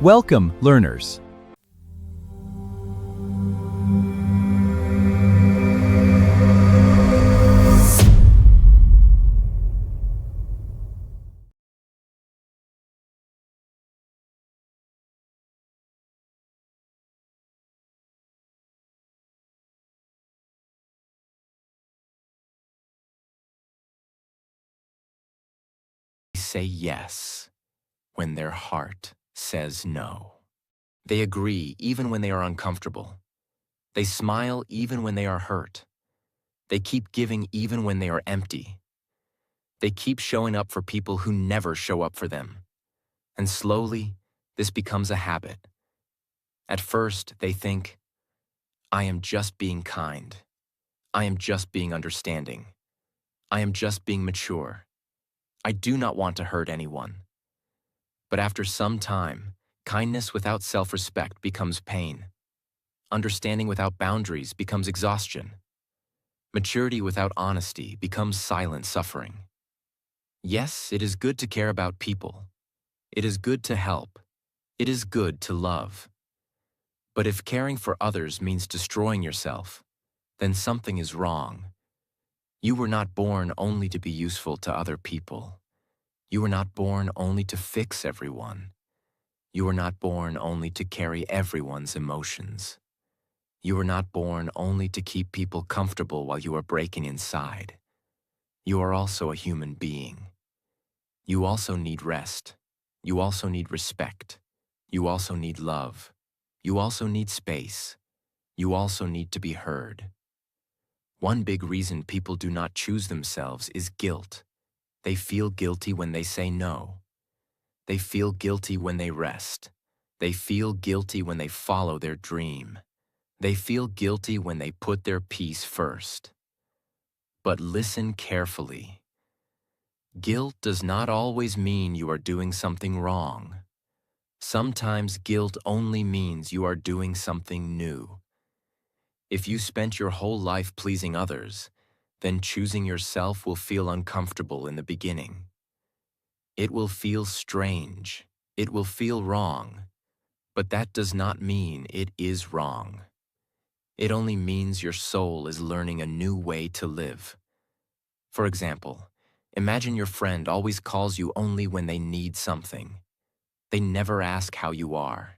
Welcome, learners. Say yes when their heart says no. They agree even when they are uncomfortable. They smile even when they are hurt. They keep giving even when they are empty. They keep showing up for people who never show up for them. And slowly, this becomes a habit. At first, they think, I am just being kind. I am just being understanding. I am just being mature. I do not want to hurt anyone. But after some time, kindness without self-respect becomes pain. Understanding without boundaries becomes exhaustion. Maturity without honesty becomes silent suffering. Yes, it is good to care about people. It is good to help. It is good to love. But if caring for others means destroying yourself, then something is wrong. You were not born only to be useful to other people. You were not born only to fix everyone. You were not born only to carry everyone's emotions. You were not born only to keep people comfortable while you are breaking inside. You are also a human being. You also need rest. You also need respect. You also need love. You also need space. You also need to be heard. One big reason people do not choose themselves is guilt. They feel guilty when they say no. They feel guilty when they rest. They feel guilty when they follow their dream. They feel guilty when they put their peace first. But listen carefully. Guilt does not always mean you are doing something wrong. Sometimes guilt only means you are doing something new. If you spent your whole life pleasing others, then choosing yourself will feel uncomfortable in the beginning. It will feel strange. It will feel wrong. But that does not mean it is wrong. It only means your soul is learning a new way to live. For example, imagine your friend always calls you only when they need something. They never ask how you are.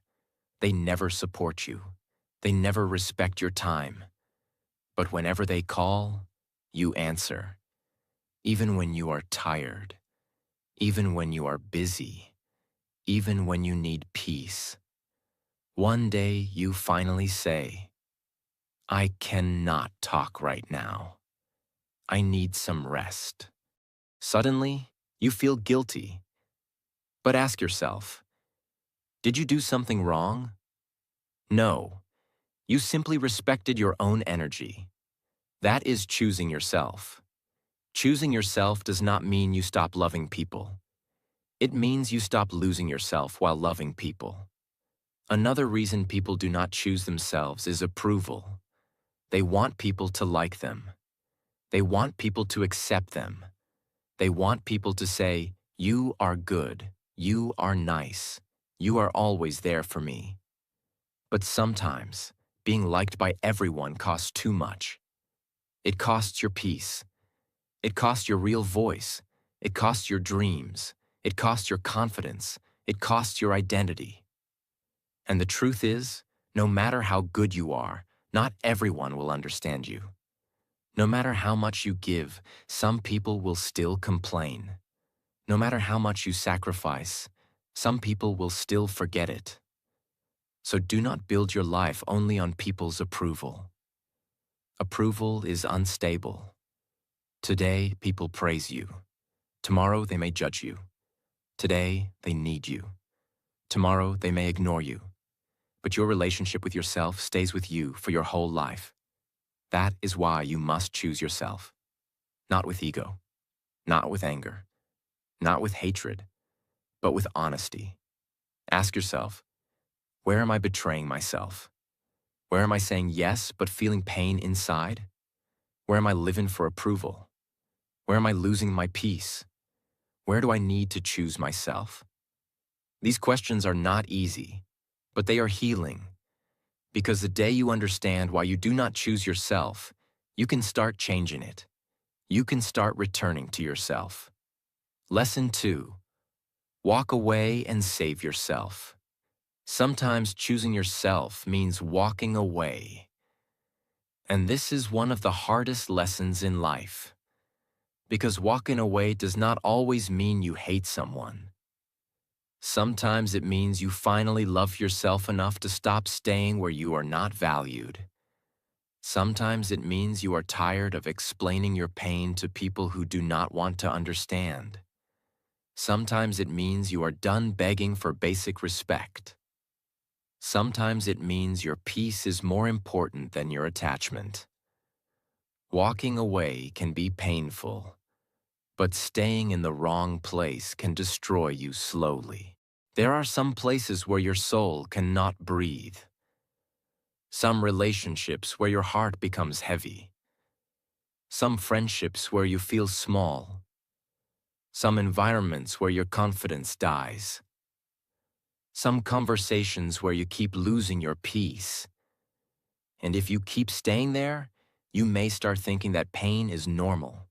They never support you. They never respect your time. But whenever they call, you answer. Even when you are tired. Even when you are busy. Even when you need peace. One day you finally say, I cannot talk right now. I need some rest. Suddenly, you feel guilty. But ask yourself, did you do something wrong? No. You simply respected your own energy. That is choosing yourself. Choosing yourself does not mean you stop loving people. It means you stop losing yourself while loving people. Another reason people do not choose themselves is approval. They want people to like them. They want people to accept them. They want people to say, you are good, you are nice, you are always there for me. But sometimes, being liked by everyone costs too much. It costs your peace. It costs your real voice. It costs your dreams. It costs your confidence. It costs your identity. And the truth is, no matter how good you are, not everyone will understand you. No matter how much you give, some people will still complain. No matter how much you sacrifice, some people will still forget it. So do not build your life only on people's approval. Approval is unstable. Today, people praise you. Tomorrow, they may judge you. Today, they need you. Tomorrow, they may ignore you. But your relationship with yourself stays with you for your whole life. That is why you must choose yourself. Not with ego, not with anger, not with hatred, but with honesty. Ask yourself, where am I betraying myself? Where am I saying yes but feeling pain inside? Where am I living for approval? Where am I losing my peace? Where do I need to choose myself? These questions are not easy, but they are healing, because the day you understand why you do not choose yourself, you can start changing it. You can start returning to yourself. Lesson 2. Walk away and save yourself. Sometimes choosing yourself means walking away. And this is one of the hardest lessons in life, because walking away does not always mean you hate someone. Sometimes it means you finally love yourself enough to stop staying where you are not valued. Sometimes it means you are tired of explaining your pain to people who do not want to understand. Sometimes it means you are done begging for basic respect. Sometimes it means your peace is more important than your attachment. Walking away can be painful, but staying in the wrong place can destroy you slowly. There are some places where your soul cannot breathe. Some relationships where your heart becomes heavy. Some friendships where you feel small. Some environments where your confidence dies. Some conversations where you keep losing your peace. And if you keep staying there, you may start thinking that pain is normal.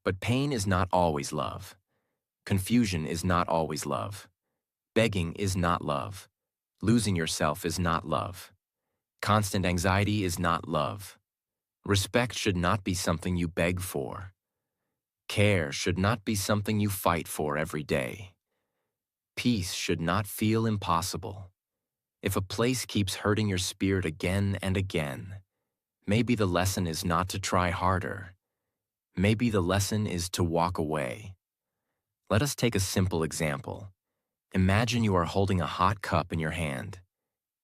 But pain is not always love. Confusion is not always love. Begging is not love. Losing yourself is not love. Constant anxiety is not love. Respect should not be something you beg for. Care should not be something you fight for every day. Peace should not feel impossible. If a place keeps hurting your spirit again and again, maybe the lesson is not to try harder. Maybe the lesson is to walk away. Let us take a simple example. Imagine you are holding a hot cup in your hand.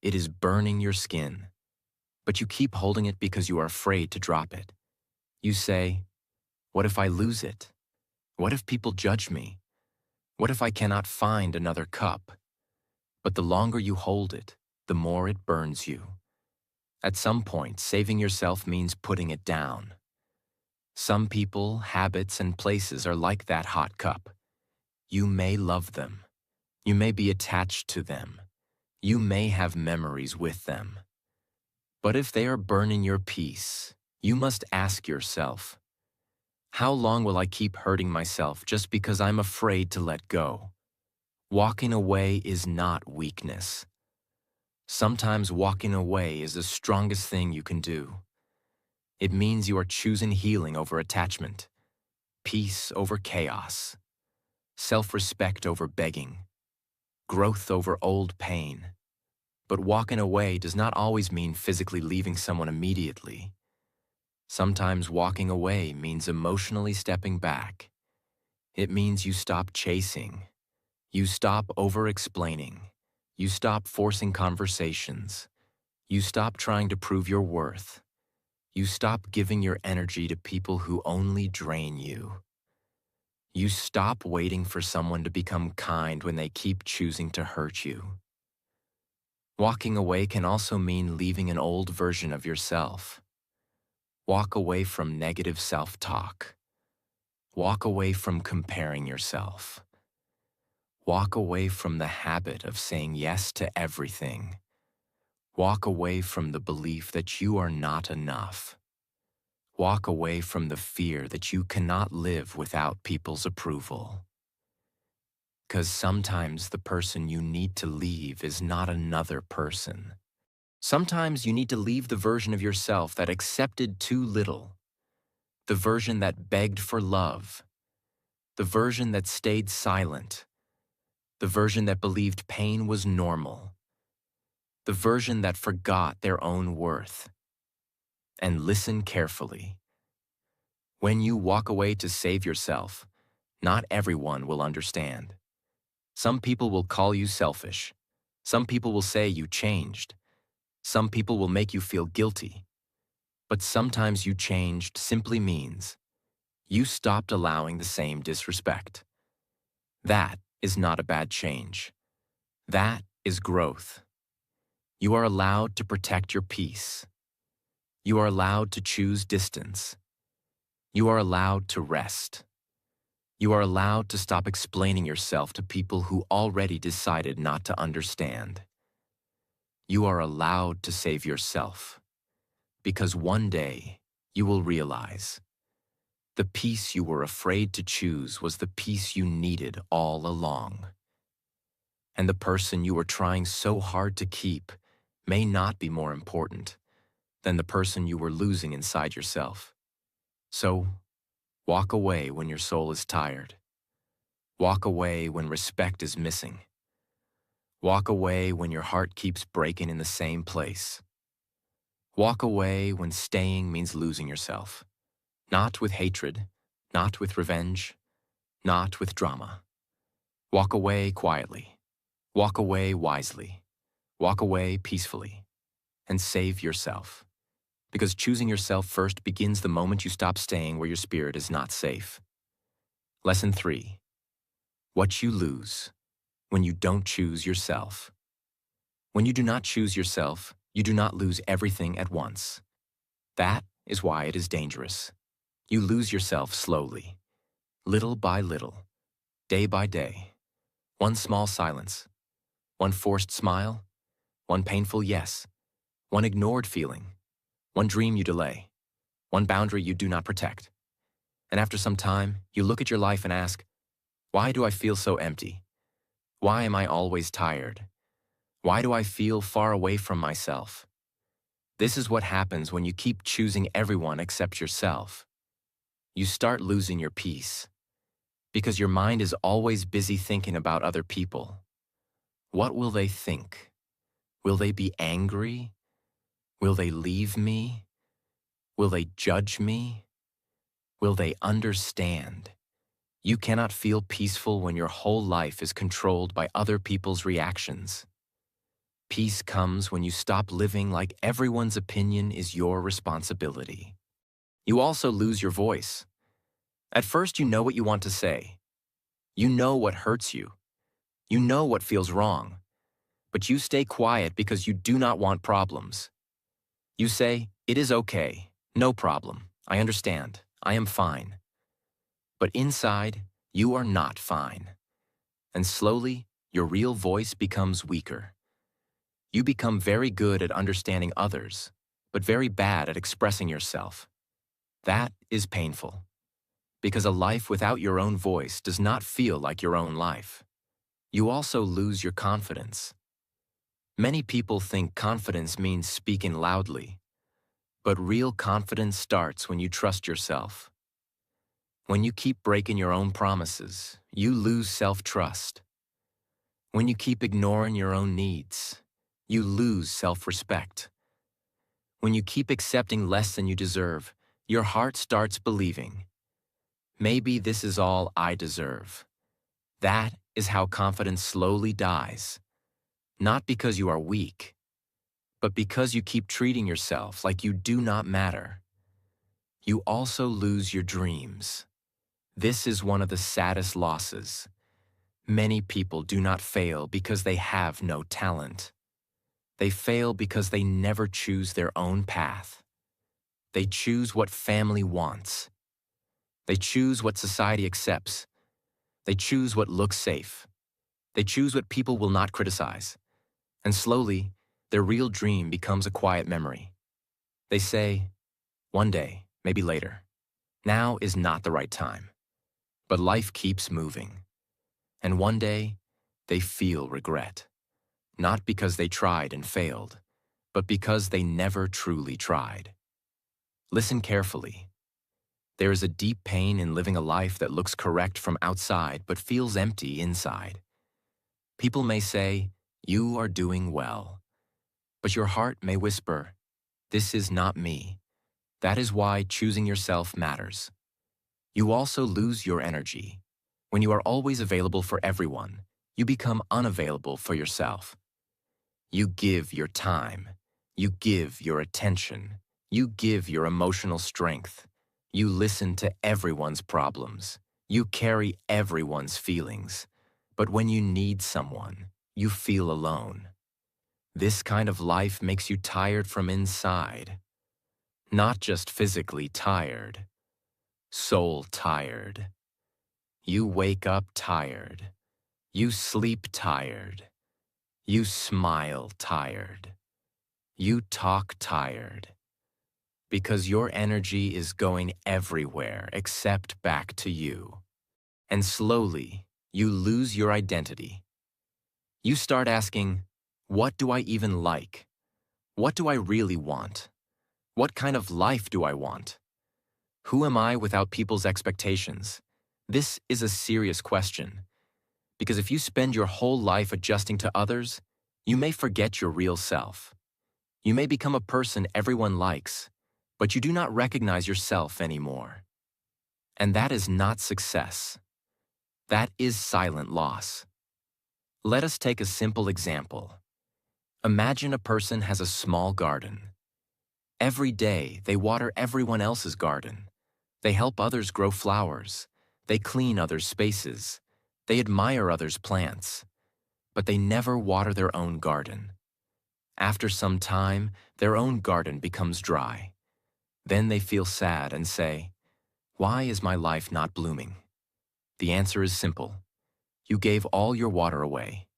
It is burning your skin, but you keep holding it because you are afraid to drop it. You say, "What if I lose it? What if people judge me? What if I cannot find another cup?" But the longer you hold it, the more it burns you. At some point, saving yourself means putting it down. Some people, habits, and places are like that hot cup. You may love them. You may be attached to them. You may have memories with them. But if they are burning your peace, you must ask yourself, how long will I keep hurting myself just because I'm afraid to let go? Walking away is not weakness. Sometimes walking away is the strongest thing you can do. It means you are choosing healing over attachment, peace over chaos, self-respect over begging, growth over old pain. But walking away does not always mean physically leaving someone immediately. Sometimes walking away means emotionally stepping back. It means you stop chasing. You stop over-explaining. You stop forcing conversations. You stop trying to prove your worth. You stop giving your energy to people who only drain you. You stop waiting for someone to become kind when they keep choosing to hurt you. Walking away can also mean leaving an old version of yourself. Walk away from negative self-talk. Walk away from comparing yourself. Walk away from the habit of saying yes to everything. Walk away from the belief that you are not enough. Walk away from the fear that you cannot live without people's approval. Because sometimes the person you need to leave is not another person. Sometimes you need to leave the version of yourself that accepted too little, the version that begged for love, the version that stayed silent, the version that believed pain was normal, the version that forgot their own worth. And listen carefully. When you walk away to save yourself, not everyone will understand. Some people will call you selfish. Some people will say you changed. Some people will make you feel guilty. But sometimes you changed simply means you stopped allowing the same disrespect. That is not a bad change. That is growth. You are allowed to protect your peace. You are allowed to choose distance. You are allowed to rest. You are allowed to stop explaining yourself to people who already decided not to understand. You are allowed to save yourself, because one day you will realize the peace you were afraid to choose was the peace you needed all along. And the person you were trying so hard to keep may not be more important than the person you were losing inside yourself. So, walk away when your soul is tired. Walk away when respect is missing. Walk away when your heart keeps breaking in the same place. Walk away when staying means losing yourself. Not with hatred, not with revenge, not with drama. Walk away quietly. Walk away wisely. Walk away peacefully. And save yourself. Because choosing yourself first begins the moment you stop staying where your spirit is not safe. Lesson 3. What you lose when you don't choose yourself. When you do not choose yourself, you do not lose everything at once. That is why it is dangerous. You lose yourself slowly, little by little, day by day. One small silence, one forced smile, one painful yes, one ignored feeling, one dream you delay, one boundary you do not protect. And after some time, you look at your life and ask, why do I feel so empty? Why am I always tired? Why do I feel far away from myself? This is what happens when you keep choosing everyone except yourself. You start losing your peace, because your mind is always busy thinking about other people. What will they think? Will they be angry? Will they leave me? Will they judge me? Will they understand? You cannot feel peaceful when your whole life is controlled by other people's reactions. Peace comes when you stop living like everyone's opinion is your responsibility. You also lose your voice. At first, you know what you want to say. You know what hurts you. You know what feels wrong. But you stay quiet because you do not want problems. You say, it is okay, no problem, I understand, I am fine. But inside, you are not fine. And slowly, your real voice becomes weaker. You become very good at understanding others, but very bad at expressing yourself. That is painful, because a life without your own voice does not feel like your own life. You also lose your confidence. Many people think confidence means speaking loudly, but real confidence starts when you trust yourself. When you keep breaking your own promises, you lose self-trust. When you keep ignoring your own needs, you lose self-respect. When you keep accepting less than you deserve, your heart starts believing, maybe this is all I deserve. That is how confidence slowly dies. Not because you are weak, but because you keep treating yourself like you do not matter. You also lose your dreams. This is one of the saddest losses. Many people do not fail because they have no talent. They fail because they never choose their own path. They choose what family wants. They choose what society accepts. They choose what looks safe. They choose what people will not criticize. And slowly, their real dream becomes a quiet memory. They say, one day, maybe later. Now is not the right time. But life keeps moving. And one day, they feel regret. Not because they tried and failed, but because they never truly tried. Listen carefully. There is a deep pain in living a life that looks correct from outside but feels empty inside. People may say, you are doing well. But your heart may whisper, this is not me. That is why choosing yourself matters. You also lose your energy. When you are always available for everyone, you become unavailable for yourself. You give your time. You give your attention. You give your emotional strength. You listen to everyone's problems. You carry everyone's feelings. But when you need someone, you feel alone. This kind of life makes you tired from inside. Not just physically tired, soul tired. You wake up tired. You sleep tired. You smile tired. You talk tired. Because your energy is going everywhere except back to you. And slowly, you lose your identity. You start asking, what do I even like? What do I really want? What kind of life do I want? Who am I without people's expectations? This is a serious question, because if you spend your whole life adjusting to others, you may forget your real self. You may become a person everyone likes, but you do not recognize yourself anymore. And that is not success. That is silent loss. Let us take a simple example. Imagine a person has a small garden. Every day, they water everyone else's garden. They help others grow flowers. They clean others' spaces. They admire others' plants. But they never water their own garden. After some time, their own garden becomes dry. Then they feel sad and say, "Why is my life not blooming?" The answer is simple. You gave all your water away.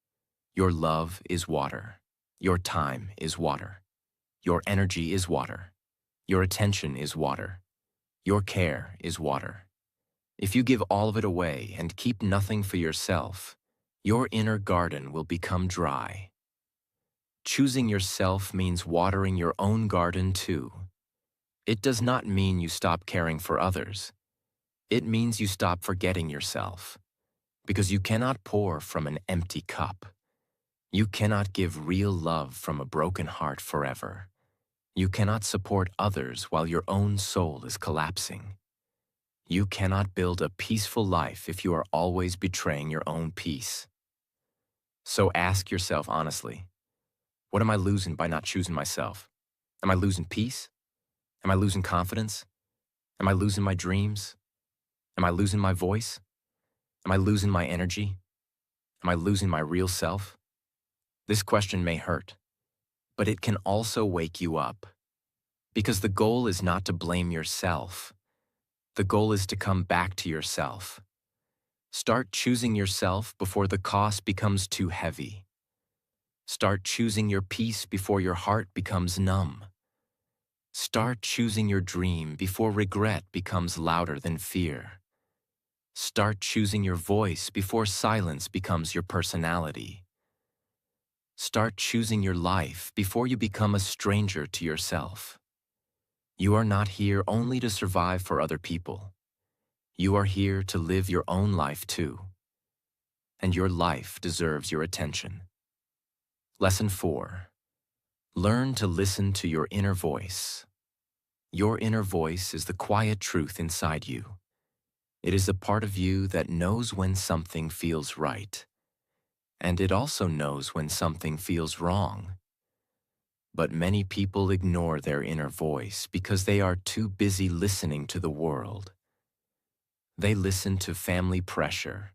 Your love is water. Your time is water. Your energy is water. Your attention is water. Your care is water. If you give all of it away and keep nothing for yourself, your inner garden will become dry. Choosing yourself means watering your own garden too. It does not mean you stop caring for others. It means you stop forgetting yourself, because you cannot pour from an empty cup. You cannot give real love from a broken heart forever. You cannot support others while your own soul is collapsing. You cannot build a peaceful life if you are always betraying your own peace. So ask yourself honestly, what am I losing by not choosing myself? Am I losing peace? Am I losing confidence? Am I losing my dreams? Am I losing my voice? Am I losing my energy? Am I losing my real self? This question may hurt, but it can also wake you up. Because the goal is not to blame yourself. The goal is to come back to yourself. Start choosing yourself before the cost becomes too heavy. Start choosing your peace before your heart becomes numb. Start choosing your dream before regret becomes louder than fear. Start choosing your voice before silence becomes your personality. Start choosing your life before you become a stranger to yourself. You are not here only to survive for other people. You are here to live your own life too. And your life deserves your attention. Lesson 4. Learn to listen to your inner voice. Your inner voice is the quiet truth inside you. It is a part of you that knows when something feels right. And it also knows when something feels wrong. But many people ignore their inner voice because they are too busy listening to the world. They listen to family pressure.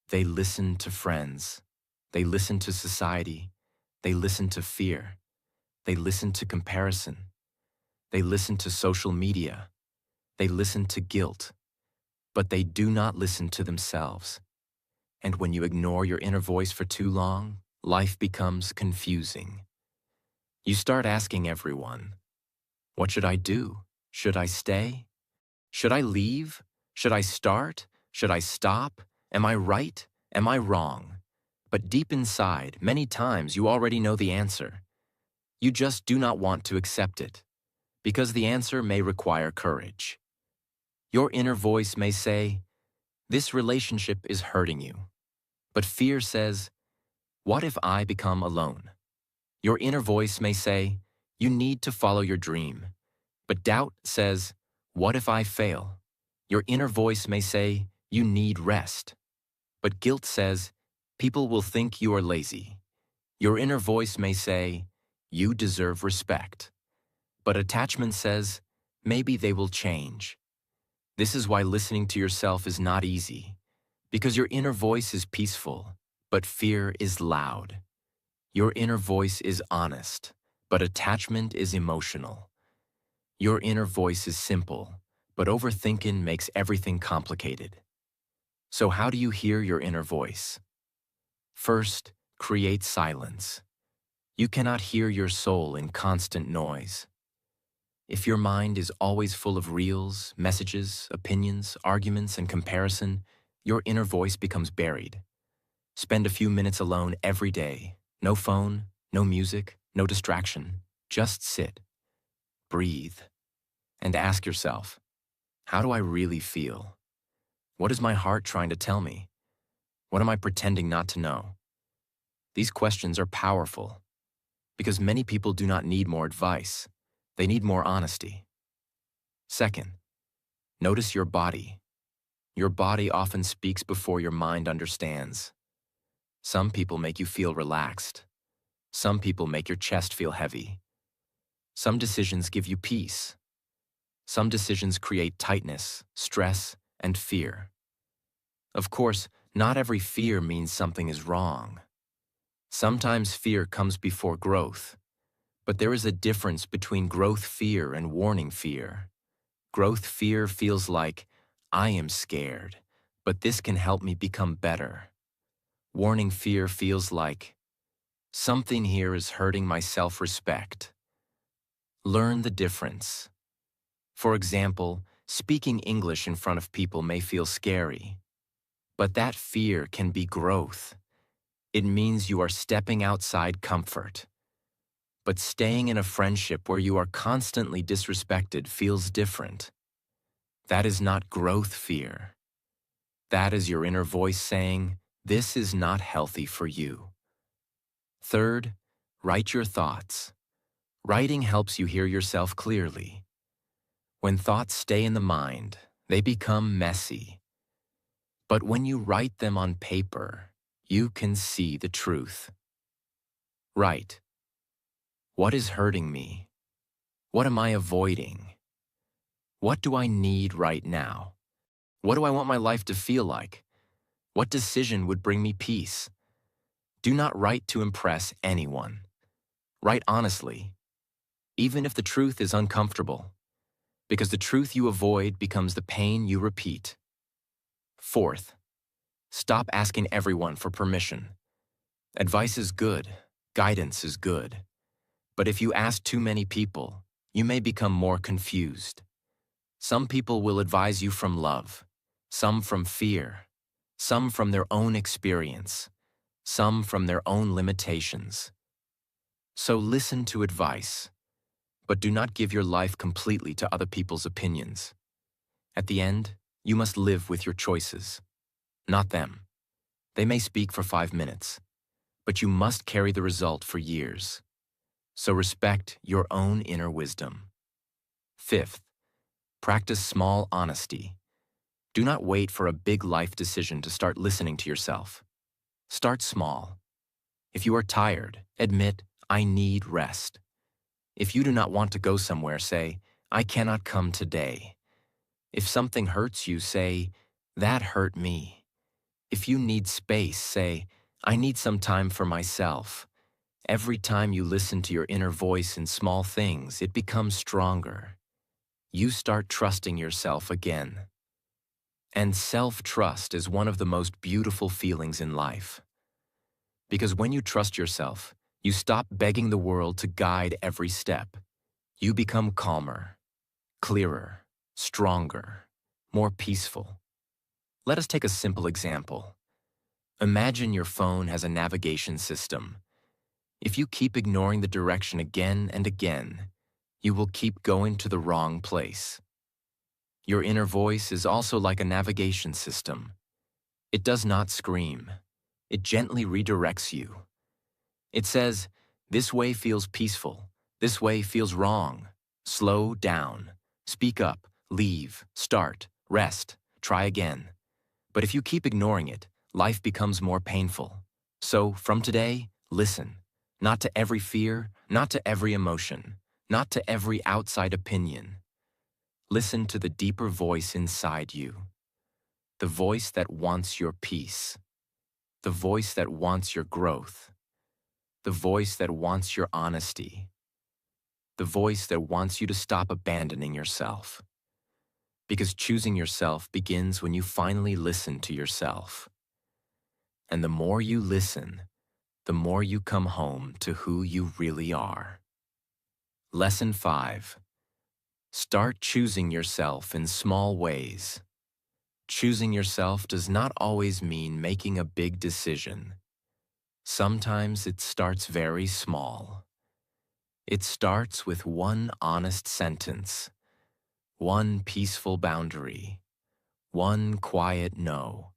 They listen to friends. They listen to society. They listen to fear. They listen to comparison. They listen to social media. They listen to guilt. But they do not listen to themselves. And when you ignore your inner voice for too long, life becomes confusing. You start asking everyone, what should I do? Should I stay? Should I leave? Should I start? Should I stop? Am I right? Am I wrong? But deep inside, many times you already know the answer. You just do not want to accept it, because the answer may require courage. Your inner voice may say, this relationship is hurting you. But fear says, what if I become alone? Your inner voice may say, you need to follow your dream. But doubt says, what if I fail? Your inner voice may say, you need rest. But guilt says, people will think you are lazy. Your inner voice may say, you deserve respect. But attachment says, maybe they will change. This is why listening to yourself is not easy, because your inner voice is peaceful, but fear is loud. Your inner voice is honest, but attachment is emotional. Your inner voice is simple, but overthinking makes everything complicated. So how do you hear your inner voice? First, create silence. You cannot hear your soul in constant noise. If your mind is always full of reels, messages, opinions, arguments, and comparison, your inner voice becomes buried. Spend a few minutes alone every day. No phone, no music, no distraction. Just sit, breathe, and ask yourself, how do I really feel? What is my heart trying to tell me? What am I pretending not to know? These questions are powerful because many people do not need more advice. They need more honesty. Second, notice your body. Your body often speaks before your mind understands. Some people make you feel relaxed. Some people make your chest feel heavy. Some decisions give you peace. Some decisions create tightness, stress, and fear. Of course, not every fear means something is wrong. Sometimes fear comes before growth, but there is a difference between growth fear and warning fear. Growth fear feels like, I am scared, but this can help me become better. Warning fear feels like, something here is hurting my self-respect. Learn the difference. For example, speaking English in front of people may feel scary, but that fear can be growth. It means you are stepping outside comfort. But staying in a friendship where you are constantly disrespected feels different. That is not growth fear. That is your inner voice saying, this is not healthy for you. Third, write your thoughts. Writing helps you hear yourself clearly. When thoughts stay in the mind, they become messy. But when you write them on paper, you can see the truth. Write. What is hurting me? What am I avoiding? What do I need right now? What do I want my life to feel like? What decision would bring me peace? Do not write to impress anyone. Write honestly, even if the truth is uncomfortable, because the truth you avoid becomes the pain you repeat. Fourth, stop asking everyone for permission. Advice is good, guidance is good, but if you ask too many people, you may become more confused. Some people will advise you from love, some from fear, some from their own experience, some from their own limitations. So listen to advice, but do not give your life completely to other people's opinions. At the end, you must live with your choices, not them. They may speak for 5 minutes, but you must carry the result for years. So respect your own inner wisdom. Fifth, practice small honesty. Do not wait for a big life decision to start listening to yourself. Start small. If you are tired, admit, I need rest. If you do not want to go somewhere, say, I cannot come today. If something hurts you, say, that hurt me. If you need space, say, I need some time for myself. Every time you listen to your inner voice in small things, it becomes stronger. You start trusting yourself again. And self-trust is one of the most beautiful feelings in life. Because when you trust yourself, you stop begging the world to guide every step. You become calmer, clearer, stronger, more peaceful. Let us take a simple example. Imagine your phone has a navigation system. If you keep ignoring the direction again and again, you will keep going to the wrong place. Your inner voice is also like a navigation system. It does not scream. It gently redirects you. It says, this way feels peaceful. This way feels wrong. Slow down. Speak up. Leave. Start. Rest. Try again. But if you keep ignoring it, life becomes more painful. So, from today, listen. Not to every fear, not to every emotion, not to every outside opinion. Listen to the deeper voice inside you. The voice that wants your peace. The voice that wants your growth. The voice that wants your honesty. The voice that wants you to stop abandoning yourself. Because choosing yourself begins when you finally listen to yourself. And the more you listen, the more you come home to who you really are. Lesson 5. Start choosing yourself in small ways. Choosing yourself does not always mean making a big decision. Sometimes it starts very small. It starts with one honest sentence, one peaceful boundary, one quiet no,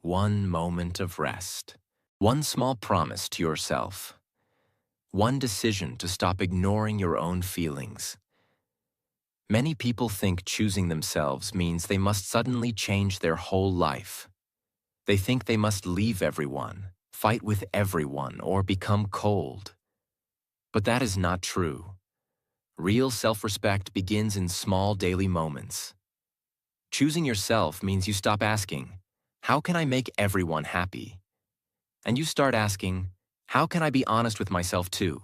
one moment of rest, one small promise to yourself, one decision to stop ignoring your own feelings. Many people think choosing themselves means they must suddenly change their whole life. They think they must leave everyone, fight with everyone, or become cold. But that is not true. Real self-respect begins in small daily moments. Choosing yourself means you stop asking, "How can I make everyone happy?" And you start asking, "How can I be honest with myself too?"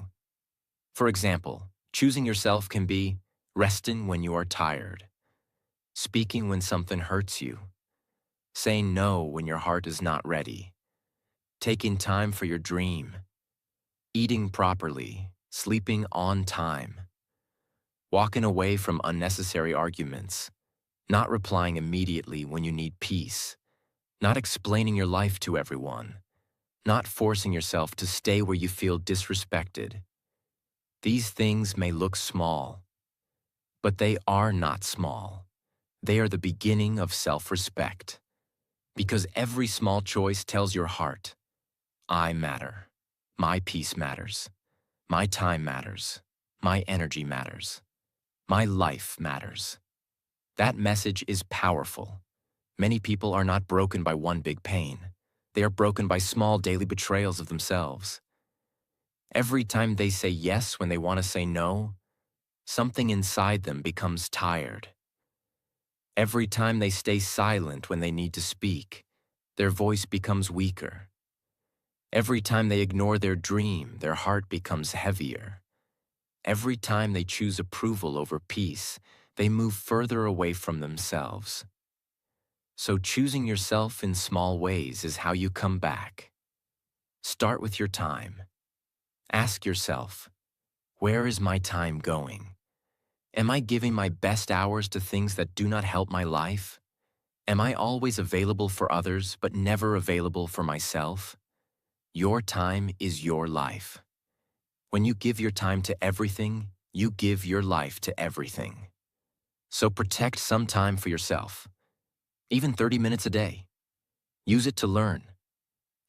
For example, choosing yourself can be resting when you are tired, speaking when something hurts you, saying no when your heart is not ready, taking time for your dream, eating properly, sleeping on time, walking away from unnecessary arguments, not replying immediately when you need peace, not explaining your life to everyone, not forcing yourself to stay where you feel disrespected. These things may look small, but they are not small. They are the beginning of self-respect. Because every small choice tells your heart, I matter. My peace matters. My time matters. My energy matters. My life matters. That message is powerful. Many people are not broken by one big pain. They are broken by small daily betrayals of themselves. Every time they say yes when they want to say no, something inside them becomes tired. Every time they stay silent when they need to speak, their voice becomes weaker. Every time they ignore their dream, their heart becomes heavier. Every time they choose approval over peace, they move further away from themselves. So choosing yourself in small ways is how you come back. Start with your time. Ask yourself, where is my time going? Am I giving my best hours to things that do not help my life? Am I always available for others but never available for myself? Your time is your life. When you give your time to everything, you give your life to everything. So protect some time for yourself, even 30 minutes a day. Use it to learn.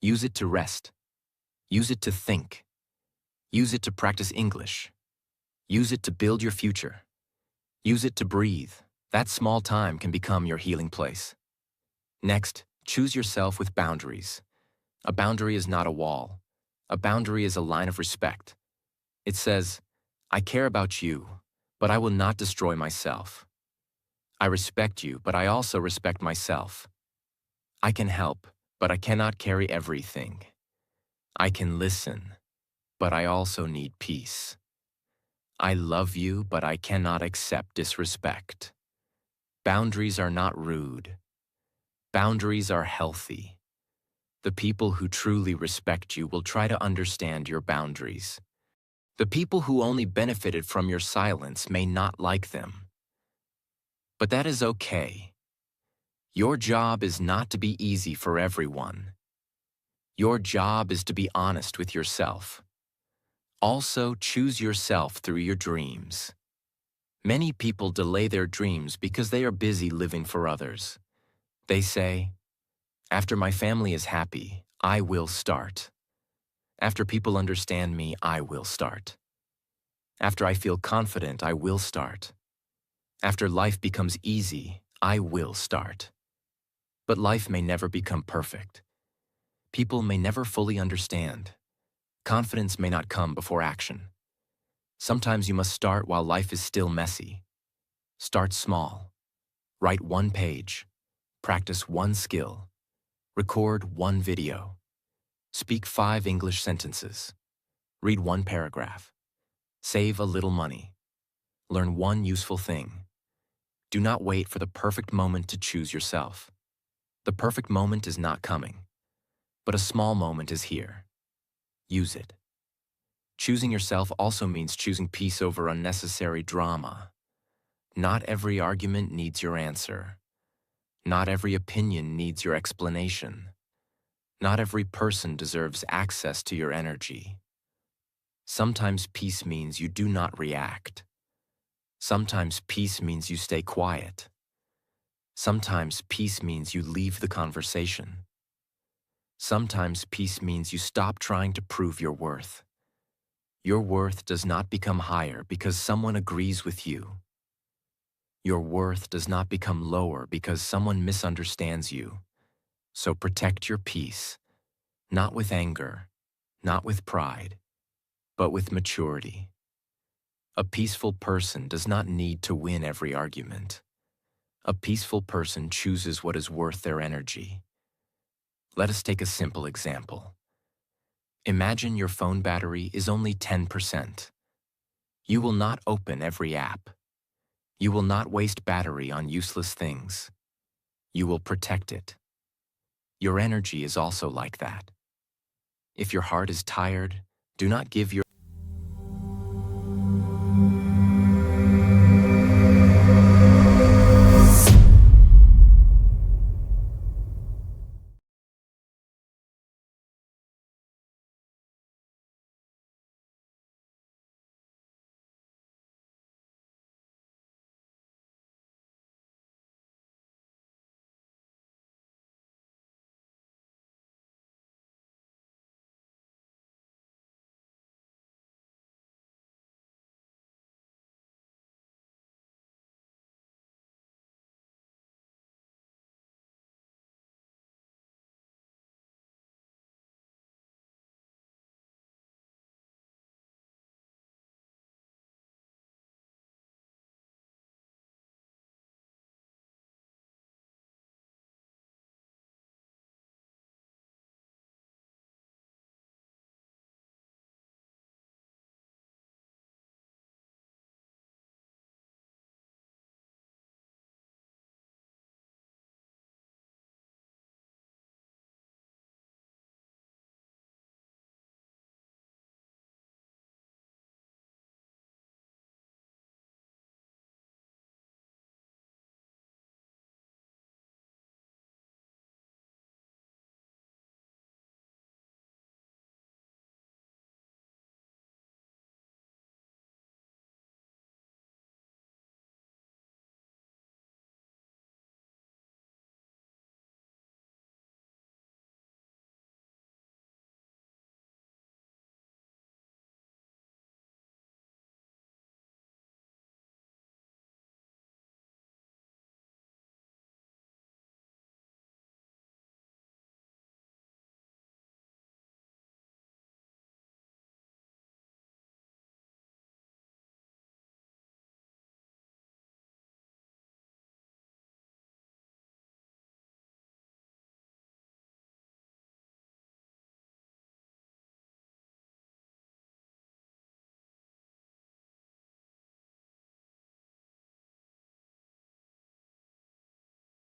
Use it to rest. Use it to think. Use it to practice English. Use it to build your future. Use it to breathe. That small time can become your healing place. Next, choose yourself with boundaries. A boundary is not a wall. A boundary is a line of respect. It says, I care about you, but I will not destroy myself. I respect you, but I also respect myself. I can help, but I cannot carry everything. I can listen, but I also need peace. I love you, but I cannot accept disrespect. Boundaries are not rude. Boundaries are healthy. The people who truly respect you will try to understand your boundaries. The people who only benefited from your silence may not like them. But that is okay. Your job is not to be easy for everyone. Your job is to be honest with yourself. Also, choose yourself through your dreams. Many people delay their dreams because they are busy living for others. They say, after my family is happy, I will start. After people understand me, I will start. After I feel confident, I will start. After life becomes easy, I will start. But life may never become perfect. People may never fully understand. Confidence may not come before action. Sometimes you must start while life is still messy. Start small. Write one page. Practice one skill. Record one video. Speak 5 English sentences. Read one paragraph. Save a little money. Learn one useful thing. Do not wait for the perfect moment to choose yourself. The perfect moment is not coming, but a small moment is here. Use it. Choosing yourself also means choosing peace over unnecessary drama. Not every argument needs your answer. Not every opinion needs your explanation. Not every person deserves access to your energy. Sometimes peace means you do not react. Sometimes peace means you stay quiet. Sometimes peace means you leave the conversation. Sometimes peace means you stop trying to prove your worth. Your worth does not become higher because someone agrees with you. Your worth does not become lower because someone misunderstands you. So protect your peace, not with anger, not with pride, but with maturity. A peaceful person does not need to win every argument. A peaceful person chooses what is worth their energy. Let us take a simple example. Imagine your phone battery is only 10%. You will not open every app. You will not waste battery on useless things. You will protect it. Your energy is also like that. If your heart is tired, do not give your